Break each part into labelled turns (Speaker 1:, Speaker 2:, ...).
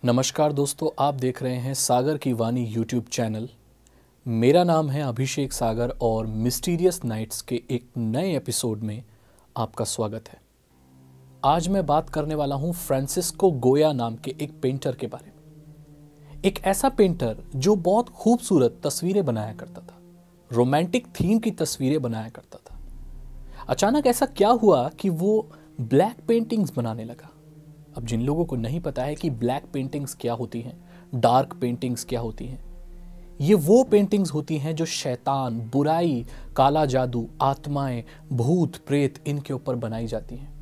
Speaker 1: नमस्कार दोस्तों, आप देख रहे हैं सागर की वाणी यूट्यूब चैनल। मेरा नाम है अभिषेक सागर और मिस्टीरियस नाइट्स के एक नए एपिसोड में आपका स्वागत है। आज मैं बात करने वाला हूं फ्रांसिस्को गोया नाम के एक पेंटर के बारे में। एक ऐसा पेंटर जो बहुत खूबसूरत तस्वीरें बनाया करता था, रोमांटिक थीम की तस्वीरें बनाया करता था। अचानक ऐसा क्या हुआ कि वो ब्लैक पेंटिंग्स बनाने लगा। अब जिन लोगों को नहीं पता है कि ब्लैक पेंटिंग्स क्या होती हैं, डार्क पेंटिंग्स क्या होती हैं, ये वो पेंटिंग्स होती हैं जो शैतान, बुराई, काला जादू, आत्माएं, भूत, प्रेत इनके ऊपर बनाई जाती हैं।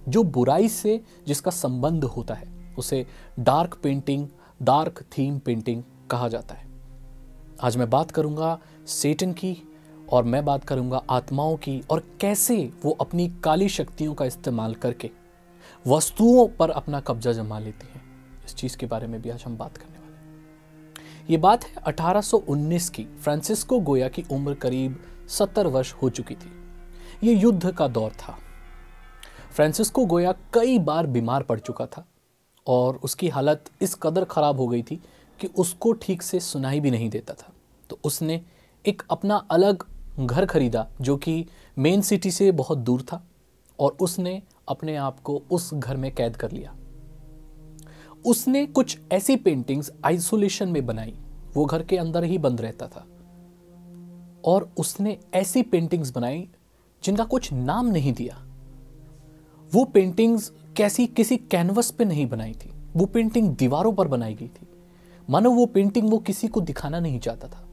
Speaker 1: जो बुराई से जिसका संबंध होता है उसे dark painting, dark theme painting कहा जाता है। आज मैं बात करूंगा सेटन की और मैं बात करूंगा आत्माओं की और कैसे वो अपनी काली शक्तियों का इस्तेमाल करके वस्तुओं पर अपना कब्जा जमा लेती हैं। इस चीज के बारे में भी आज हम बात करने वाले हैं। ये बात है 1819 की। फ्रांसिस्को गोया की उम्र करीब 70 वर्ष हो चुकी थी। ये युद्ध का दौर था। फ्रांसिस्को गोया कई बार बीमार पड़ चुका था और उसकी हालत इस कदर खराब हो गई थी कि उसको ठीक से सुनाई भी नहीं देता था। तो उसने एक अपना अलग घर खरीदा जो कि मेन सिटी से बहुत दूर था और उसने अपने आप को उस घर में कैद कर लिया। उसने कुछ ऐसी पेंटिंग्स आइसोलेशन में बनाई। वो घर के अंदर ही बंद रहता था और उसने ऐसी पेंटिंग्स बनाई जिनका कुछ नाम नहीं दिया। वो पेंटिंग्स किसी कैनवस पे नहीं बनाई थी। वो पेंटिंग दीवारों पर बनाई गई थी। मानो वो पेंटिंग वो किसी को दिखाना नहीं चाहता था।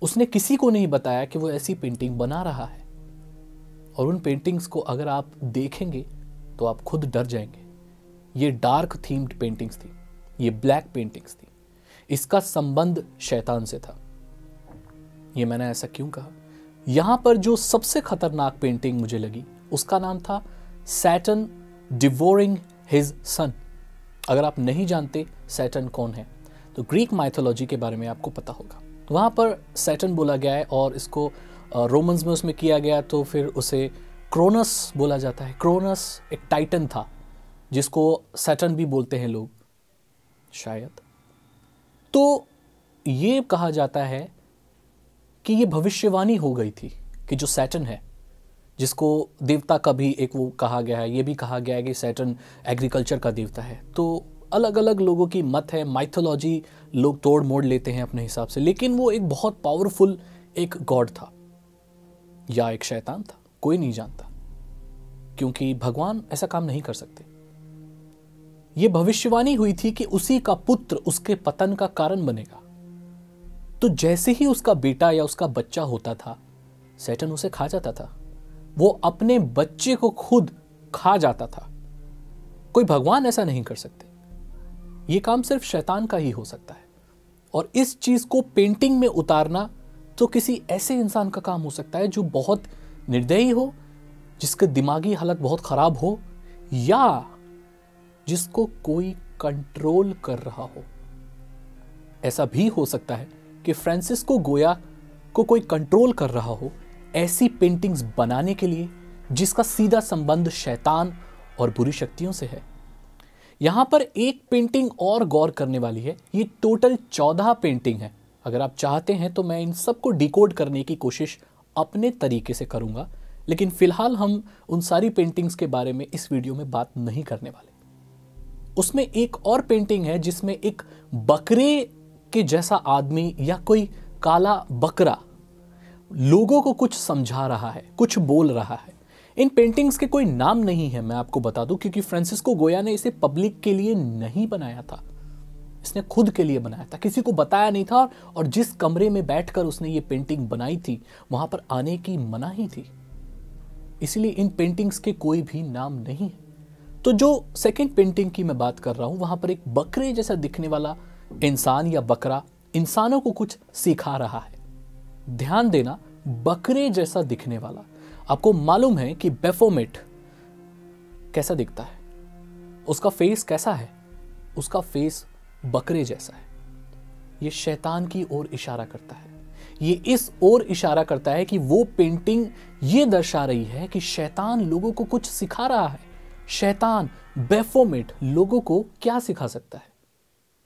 Speaker 1: उसने किसी को नहीं बताया कि वो ऐसी पेंटिंग बना रहा है। और उन पेंटिंग्स को अगर आप देखेंगे तो आप खुद डर जाएंगे। ये डार्क थीम्ड पेंटिंग्स थी, ये ब्लैक पेंटिंग्स थी। इसका संबंध शैतान से था। ये मैंने ऐसा क्यों कहा? यहां पर जो सबसे खतरनाक पेंटिंग मुझे लगी उसका नाम था सैटन डिवोरिंग हिज सन। अगर आप नहीं जानते सैटन कौन है तो ग्रीक माइथोलॉजी के बारे में आपको पता होगा। वहां पर सैटन बोला गया है और इसको रोमन्स में उसमें किया गया तो फिर उसे क्रोनस बोला जाता है। क्रोनस एक टाइटन था जिसको सैटर्न भी बोलते हैं लोग शायद। तो ये कहा जाता है कि ये भविष्यवाणी हो गई थी कि जो सैटर्न है, जिसको देवता का भी एक वो कहा गया है, ये भी कहा गया है कि सैटर्न एग्रीकल्चर का देवता है। तो अलग अलग लोगों की मत है, माइथोलॉजी लोग तोड़ मोड़ लेते हैं अपने हिसाब से, लेकिन वो एक बहुत पावरफुल एक गॉड था या एक शैतान था, कोई नहीं जानता, क्योंकि भगवान ऐसा काम नहीं कर सकते। यह भविष्यवाणी हुई थी कि उसी का पुत्र उसके पतन का कारण बनेगा। तो जैसे ही उसका बेटा या उसका बच्चा होता था, सैटन उसे खा जाता था। वो अपने बच्चे को खुद खा जाता था। कोई भगवान ऐसा नहीं कर सकते। यह काम सिर्फ शैतान का ही हो सकता है। और इस चीज को पेंटिंग में उतारना तो किसी ऐसे इंसान का काम हो सकता है जो बहुत निर्दयी हो, जिसके दिमागी हालत बहुत खराब हो, या जिसको कोई कंट्रोल कर रहा हो। ऐसा भी हो सकता है कि फ्रांसिस्को गोया को कोई कंट्रोल कर रहा हो ऐसी पेंटिंग्स बनाने के लिए जिसका सीधा संबंध शैतान और बुरी शक्तियों से है। यहां पर एक पेंटिंग और गौर करने वाली है। ये टोटल 14 पेंटिंग है। अगर आप चाहते हैं तो मैं इन सबको डिकोड करने की कोशिश अपने तरीके से करूंगा, लेकिन फिलहाल हम उन सारी पेंटिंग्स के बारे में इस वीडियो में बात नहीं करने वाले। उसमें एक और पेंटिंग है जिसमें एक बकरे के जैसा आदमी या कोई काला बकरा लोगों को कुछ समझा रहा है, कुछ बोल रहा है। इन पेंटिंग्स के कोई नाम नहीं है, मैं आपको बता दूं, क्योंकि फ्रांसिस्को गोया ने इसे पब्लिक के लिए नहीं बनाया था। इसने खुद के लिए बनाया था, किसी को बताया नहीं था। और जिस कमरे में बैठकर उसने ये पेंटिंग बनाई थी वहां पर आने की मनाही थी। इसलिए इन पेंटिंग्स के कोई भी नाम नहीं है। तो जो सेकंड पेंटिंग की मैं बात कर रहा हूं, वहां पर एक बकरे जैसा दिखने वाला इंसान या बकरा इंसानों को कुछ सिखा रहा है। ध्यान देना, बकरे जैसा दिखने वाला। आपको मालूम है कि बेफोमेट कैसा दिखता है, उसका फेस कैसा है? उसका फेस बकरे जैसा है। यह शैतान की ओर इशारा करता है। ये इस ओर इशारा करता है कि वो पेंटिंग ये दर्शा रही है कि शैतान लोगों को कुछ सिखा रहा है। शैतान बेफोमेट लोगों को क्या सिखा सकता है?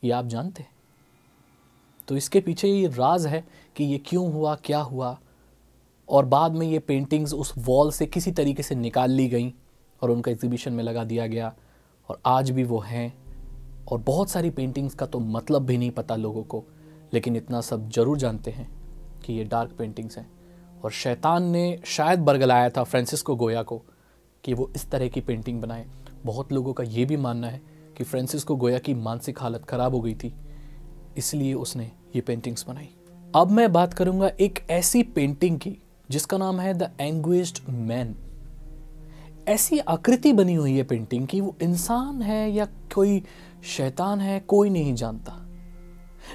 Speaker 1: ये आप जानते हैं? तो इसके पीछे ये राज है कि ये क्यों हुआ, क्या हुआ, और बाद में ये पेंटिंग्स उस वॉल से किसी तरीके से निकाल ली गई और उनका एग्जीबिशन में लगा दिया गया, और आज भी वो हैं। और बहुत सारी पेंटिंग्स का तो मतलब भी नहीं पता लोगों को, लेकिन इतना सब जरूर जानते हैं कि ये डार्क पेंटिंग्स हैं। और शैतान ने शायद बरगलाया था फ्रांसिस्को गोया को कि वो इस तरह की पेंटिंग बनाए। बहुत लोगों का ये भी मानना है कि फ्रांसिस्को गोया की मानसिक हालत ख़राब हो गई थी, इसलिए उसने ये पेंटिंग्स बनाई। अब मैं बात करूंगा एक ऐसी पेंटिंग की जिसका नाम है द एंग्विश्ड मैन। ऐसी आकृति बनी हुई है पेंटिंग की, वो इंसान है या कोई शैतान है कोई नहीं जानता,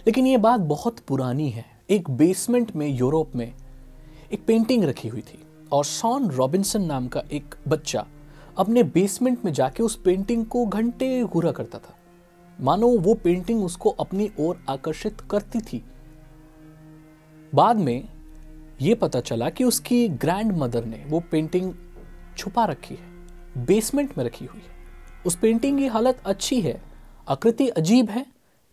Speaker 1: लेकिन ये बात बहुत पुरानी है। एक बेसमेंट में यूरोप में एक पेंटिंग रखी हुई थी और शॉन रॉबिन्सन नाम का एक बच्चा अपने बेसमेंट में जाके उस पेंटिंग को घंटे घूरा करता था, मानो वो पेंटिंग उसको अपनी ओर आकर्षित करती थी। बाद में ये पता चला कि उसकी ग्रैंड मदर ने वो पेंटिंग छुपा रखी है, बेसमेंट में रखी हुई है। उस पेंटिंग की हालत अच्छी है, आकृति अजीब है,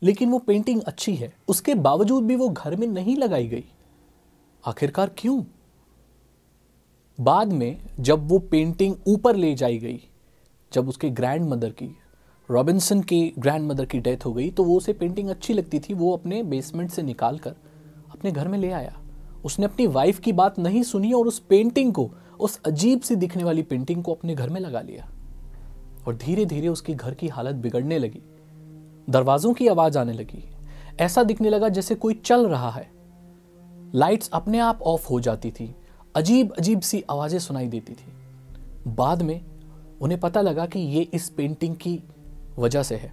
Speaker 1: लेकिन वो पेंटिंग अच्छी है। उसके बावजूद भी वो घर में नहीं लगाई गई। आखिरकार क्यों? बाद में जब वो पेंटिंग ऊपर ले जाई गई, जब उसके ग्रैंड मदर की, रॉबिन्सन की ग्रैंड मदर की डेथ हो गई, तो वो उसे पेंटिंग अच्छी लगती थी, वो अपने बेसमेंट से निकाल कर अपने घर में ले आया। उसने अपनी वाइफ की बात नहीं सुनी और उस पेंटिंग को, उस अजीब सी दिखने वाली पेंटिंग को अपने घर में लगा लिया। और धीरे धीरे उसकी घर की हालत बिगड़ने लगी, दरवाजों की आवाज आने लगी, ऐसा दिखने लगा जैसे कोई चल रहा है, लाइट्स अपने आप ऑफ हो जाती थी, अजीब अजीब सी आवाजें सुनाई देती थी। बाद में उन्हें पता लगा कि ये इस पेंटिंग की वजह से है।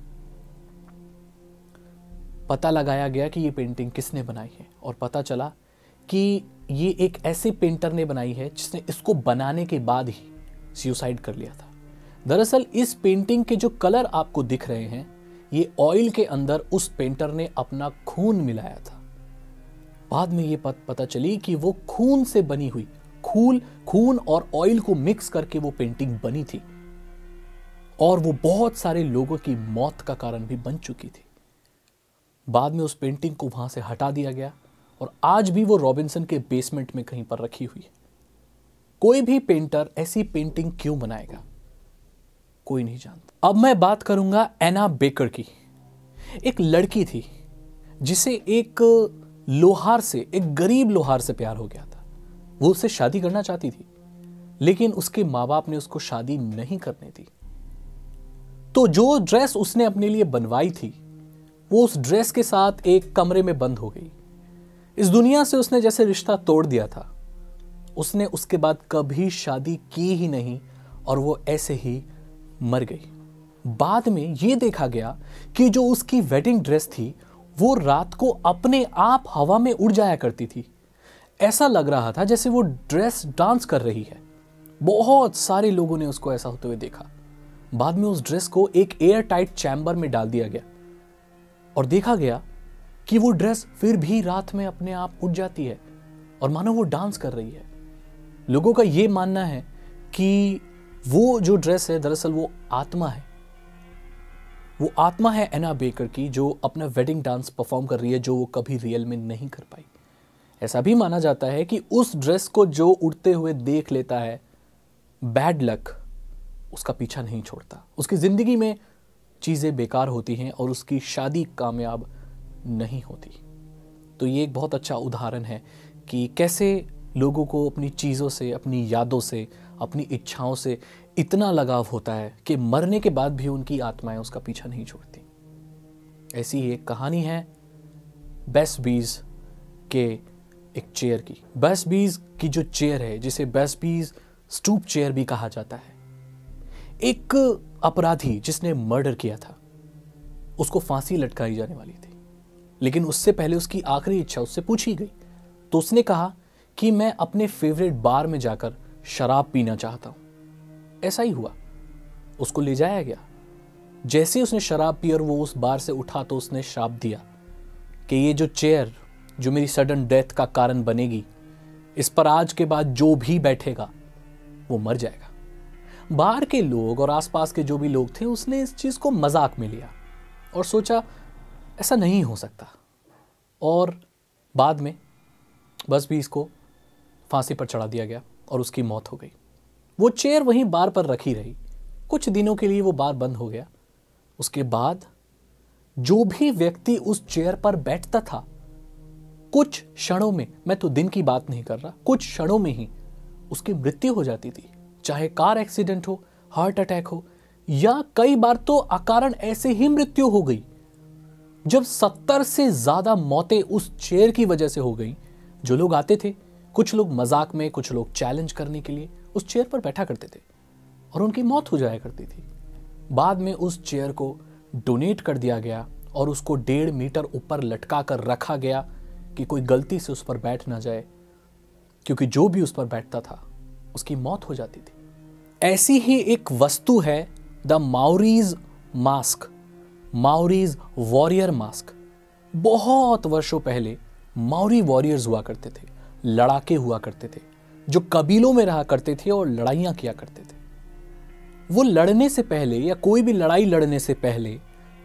Speaker 1: पता लगाया गया कि ये पेंटिंग किसने बनाई है, और पता चला कि ये एक ऐसे पेंटर ने बनाई है जिसने इसको बनाने के बाद ही सुसाइड कर लिया था। दरअसल इस पेंटिंग के जो कलर आपको दिख रहे हैं, ये ऑयल के अंदर उस पेंटर ने अपना खून मिलाया था। बाद में ये पता चली कि वो खून से बनी हुई, खून और ऑयल को मिक्स करके वो पेंटिंग बनी थी, और वो बहुत सारे लोगों की मौत का कारण भी बन चुकी थी। बाद में उस पेंटिंग को वहां से हटा दिया गया और आज भी वो रॉबिन्सन के बेसमेंट में कहीं पर रखी हुई है। कोई भी पेंटर ऐसी पेंटिंग क्यों बनाएगा, कोई नहीं जानता। अब मैं बात करूंगा एना बेकर की। एक लड़की थी जिसे एक लोहार से, एक गरीब लोहार से प्यार हो गया था। वो उससे शादी करना चाहती थी, लेकिन उसके माँ बाप ने उसको शादी नहीं करने दी। तो जो ड्रेस उसने अपने लिए बनवाई थी, वो उस ड्रेस के साथ एक कमरे में बंद हो गई। इस दुनिया से उसने जैसे रिश्ता तोड़ दिया था। उसने उसके बाद कभी शादी की ही नहीं और वो ऐसे ही मर गई। बाद में ये देखा गया कि जो उसकी वेडिंग ड्रेस थी, वो रात को अपने आप हवा में उड़ जाया करती थी। ऐसा लग रहा था जैसे वो ड्रेस डांस कर रही है। बहुत सारे लोगों ने उसको ऐसा होते हुए देखा। बाद में उस ड्रेस को एक एयर टाइट चैम्बर में डाल दिया गया और देखा गया कि वो ड्रेस फिर भी रात में अपने आप उड़ जाती है और मानो वो डांस कर रही है। लोगों का ये मानना है कि वो जो ड्रेस है, दरअसल वो आत्मा है। वो आत्मा है एना बेकर की, जो अपना वेडिंग डांस परफॉर्म कर रही है, जो वो कभी रियल में नहीं कर पाई। ऐसा भी माना जाता है कि उस ड्रेस को जो उड़ते हुए देख लेता है, बैड लक उसका पीछा नहीं छोड़ता। उसकी जिंदगी में चीजें बेकार होती हैं और उसकी शादी कामयाब नहीं होती। तो ये एक बहुत अच्छा उदाहरण है कि कैसे लोगों को अपनी चीज़ों से, अपनी यादों से, अपनी इच्छाओं से इतना लगाव होता है कि मरने के बाद भी उनकी आत्माएं उसका पीछा नहीं छोड़ती। ऐसी ही एक कहानी है बेस्बीज के एक चेयर की। बेस्बीज की जो चेयर है, जिसे बेस्बीज स्टूप चेयर भी कहा जाता है, एक अपराधी जिसने मर्डर किया था, उसको फांसी लटकाई जाने वाली थी। लेकिन उससे पहले उसकी आखिरी इच्छा उससे पूछी गई, तो उसने कहा कि मैं अपने फेवरेट बार में जाकर शराब पीना चाहता हूं। ऐसा ही हुआ, उसको ले जाया गया। जैसे ही उसने शराब पी और वो उस बार से उठा, तो उसने श्राप दिया कि ये जो चेयर जो मेरी सडन डेथ का कारण बनेगी, इस पर आज के बाद जो भी बैठेगा वो मर जाएगा। बाहर के लोग और आसपास के जो भी लोग थे, उसने इस चीज को मजाक में लिया और सोचा ऐसा नहीं हो सकता। और बाद में बस भी इसको फांसी पर चढ़ा दिया गया और उसकी मौत हो गई। वो चेयर वहीं बार पर रखी रही, कुछ दिनों के लिए वो बार बंद हो गया। उसके बाद जो भी व्यक्ति उस चेयर पर बैठता था, कुछ क्षणों में, मैं तो दिन की बात नहीं कर रहा, कुछ क्षणों में ही उसकी मृत्यु हो जाती थी। चाहे कार एक्सीडेंट हो, हार्ट अटैक हो, या कई बार तो अकारण ऐसे ही मृत्यु हो गई। जब 70 से ज्यादा मौतें उस चेयर की वजह से हो गई, जो लोग आते थे, कुछ लोग मजाक में, कुछ लोग चैलेंज करने के लिए उस चेयर पर बैठा करते थे और उनकी मौत हो जाया करती थी। बाद में उस चेयर को डोनेट कर दिया गया और उसको 1.5 मीटर ऊपर लटका कर रखा गया कि कोई गलती से उस पर बैठ ना जाए, क्योंकि जो भी उस पर बैठता था उसकी मौत हो जाती थी। ऐसी ही एक वस्तु है the Maoris mask, Maoris warrior mask. बहुत वर्षों पहले माउरी वॉरियर्स हुआ करते थे, लड़ाके हुआ करते थे, जो कबीलों में रहा करते थे और लड़ाइयां किया करते थे। वो लड़ने से पहले या कोई भी लड़ाई लड़ने से पहले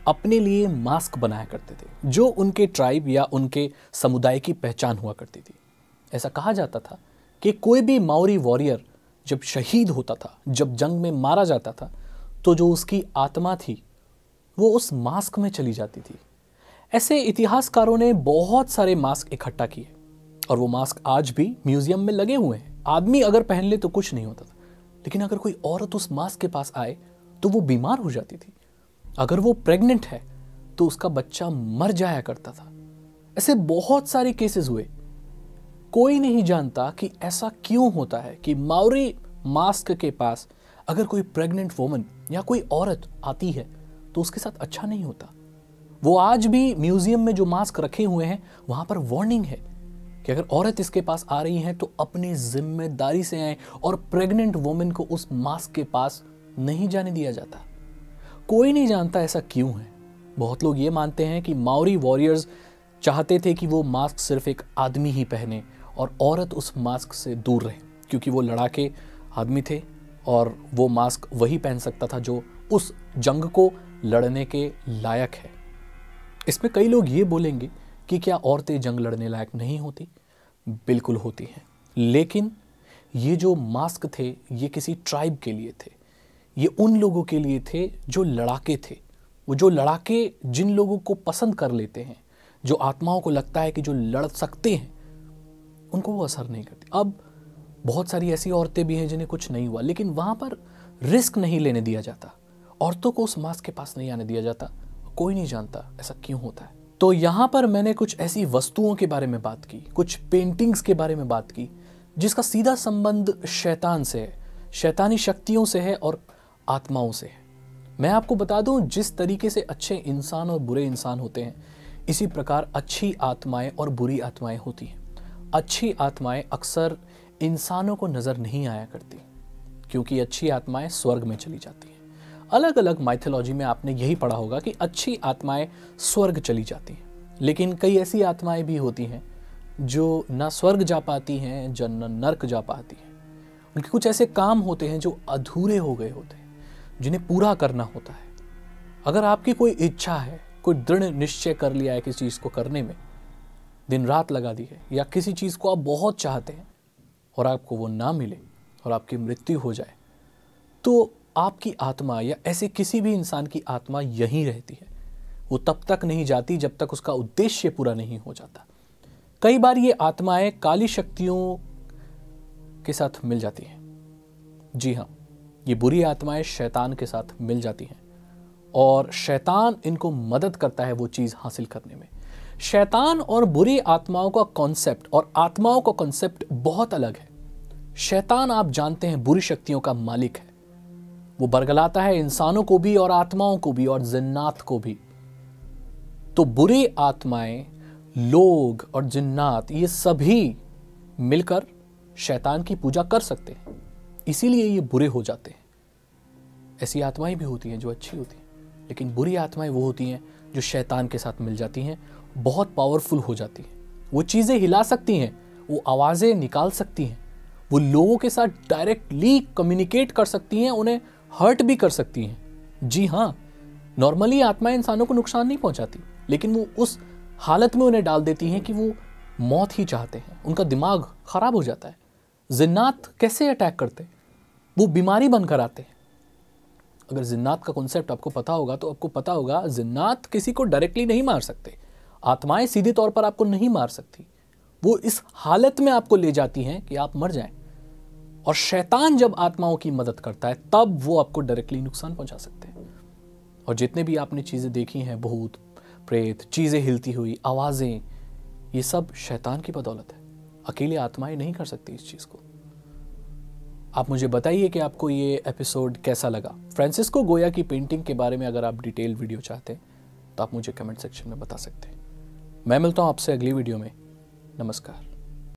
Speaker 1: अपने लिए मास्क बनाया करते थे, जो उनके ट्राइब या उनके समुदाय की पहचान हुआ करती थी। ऐसा कहा जाता था कि कोई भी माउरी वॉरियर जब शहीद होता था, जब जंग में मारा जाता था, तो जो उसकी आत्मा थी वो उस मास्क में चली जाती थी। ऐसे इतिहासकारों ने बहुत सारे मास्क इकट्ठा किए और वो मास्क आज भी म्यूजियम में लगे हुए हैं। आदमी अगर पहन ले तो कुछ नहीं होता था, लेकिन अगर कोई औरत उस मास्क के पास आए तो वो बीमार हो जाती थी। अगर वो प्रेग्नेंट है तो उसका बच्चा मर जाया करता था। ऐसे बहुत सारे केसेस हुए। कोई नहीं जानता कि ऐसा क्यों होता है कि माउरी मास्क के पास अगर कोई प्रेग्नेंट वुमन या कोई औरत आती है तो उसके साथ अच्छा नहीं होता। वो आज भी म्यूजियम में जो मास्क रखे हुए हैं वहां पर वार्निंग है कि अगर औरत इसके पास आ रही है तो अपनी जिम्मेदारी से आए, और प्रेग्नेंट वुमेन को उस मास्क के पास नहीं जाने दिया जाता। कोई नहीं जानता ऐसा क्यों है। बहुत लोग ये मानते हैं कि माउरी वॉरियर्स चाहते थे कि वो मास्क सिर्फ एक आदमी ही पहने और औरत उस मास्क से दूर रहे, क्योंकि वो लड़ाके आदमी थे और वो मास्क वही पहन सकता था जो उस जंग को लड़ने के लायक है। इसमें कई लोग ये बोलेंगे कि क्या औरतें जंग लड़ने लायक नहीं होती? बिल्कुल होती हैं, लेकिन ये जो मास्क थे ये किसी ट्राइब के लिए थे। ये उन लोगों के लिए थे जो लड़ाके थे। वो जो लड़ाके जिन लोगों को पसंद कर लेते हैं, जो आत्माओं को लगता है कि जो लड़ सकते हैं, उनको वो असर नहीं करती। अब बहुत सारी ऐसी औरतें भी हैं जिन्हें कुछ नहीं हुआ, लेकिन वहां पर रिस्क नहीं लेने दिया जाता। औरतों को उस मास्क के पास नहीं आने दिया जाता। कोई नहीं जानता ऐसा क्यों होता है। तो यहां पर मैंने कुछ ऐसी वस्तुओं के बारे में बात की, कुछ पेंटिंग्स के बारे में बात की, जिसका सीधा संबंध शैतान से है, शैतानी शक्तियों से है और आत्माओं से है। मैं आपको बता दूं, जिस तरीके से अच्छे इंसान और बुरे इंसान होते हैं, इसी प्रकार अच्छी आत्माएं और बुरी आत्माएं होती हैं। अच्छी आत्माएं अक्सर इंसानों को नजर नहीं आया करती, क्योंकि अच्छी आत्माएं स्वर्ग में चली जाती हैं। अलग अलग माइथोलॉजी में आपने यही पढ़ा होगा कि अच्छी आत्माएं स्वर्ग चली जाती हैं, लेकिन कई ऐसी आत्माएं भी होती हैं जो ना स्वर्ग जा पाती हैं, जो न नर्क जा पाती हैं। उनके कुछ ऐसे काम होते हैं जो अधूरे हो गए होते हैं, जिन्हें पूरा करना होता है। अगर आपकी कोई इच्छा है, कोई दृढ़ निश्चय कर लिया है किसी चीज़ को करने में, दिन रात लगा दी है, या किसी चीज़ को आप बहुत चाहते हैं और आपको वो ना मिले और आपकी मृत्यु हो जाए, तो आपकी आत्मा या ऐसे किसी भी इंसान की आत्मा यहीं रहती है। वो तब तक नहीं जाती जब तक उसका उद्देश्य पूरा नहीं हो जाता। कई बार ये आत्माएं काली शक्तियों के साथ मिल जाती हैं। जी हाँ, ये बुरी आत्माएं शैतान के साथ मिल जाती हैं और शैतान इनको मदद करता है वो चीज़ हासिल करने में। शैतान और बुरी आत्माओं का कॉन्सेप्ट और आत्माओं का कॉन्सेप्ट बहुत अलग है। शैतान, आप जानते हैं, बुरी शक्तियों का मालिक है। वो बरगलाता है इंसानों को भी और आत्माओं को भी और जिन्नात को भी। तो बुरी आत्माएं, लोग और जिन्नात, ये सभी मिलकर शैतान की पूजा कर सकते हैं, इसीलिए ये बुरे हो जाते हैं। ऐसी आत्माएं भी होती हैं जो अच्छी होती हैं, लेकिन बुरी आत्माएं वो होती हैं जो शैतान के साथ मिल जाती हैं, बहुत पावरफुल हो जाती हैं। वो चीज़ें हिला सकती हैं, वो आवाज़ें निकाल सकती हैं, वो लोगों के साथ डायरेक्टली कम्युनिकेट कर सकती हैं, उन्हें हर्ट भी कर सकती हैं। जी हाँ, नॉर्मली आत्माएं इंसानों को नुकसान नहीं पहुंचाती, लेकिन वो उस हालत में उन्हें डाल देती हैं कि वो मौत ही चाहते हैं, उनका दिमाग खराब हो जाता है। जिन्नात कैसे अटैक करते हैं? वो बीमारी बनकर आते हैं। अगर जिन्नात का कॉन्सेप्ट आपको पता होगा तो आपको पता होगा जिन्नात किसी को डायरेक्टली नहीं मार सकते, आत्माएं सीधे तौर पर आपको नहीं मार सकती, वो इस हालत में आपको ले जाती हैं कि आप मर जाएं। और शैतान जब आत्माओं की मदद करता है तब वो आपको डायरेक्टली नुकसान पहुंचा सकते हैं। और जितने भी आपने चीज़ें देखी हैं, भूत प्रेत, चीज़ें हिलती हुई, आवाज़ें, ये सब शैतान की बदौलत है। अकेले आत्माएं नहीं कर सकती इस चीज़ को। आप मुझे बताइए कि आपको ये एपिसोड कैसा लगा। फ्रांसिस्को गोया की पेंटिंग के बारे में अगर आप डिटेल वीडियो चाहते हैं तो आप मुझे कमेंट सेक्शन में बता सकते हैं। मैं मिलता हूँ आपसे अगली वीडियो में। नमस्कार।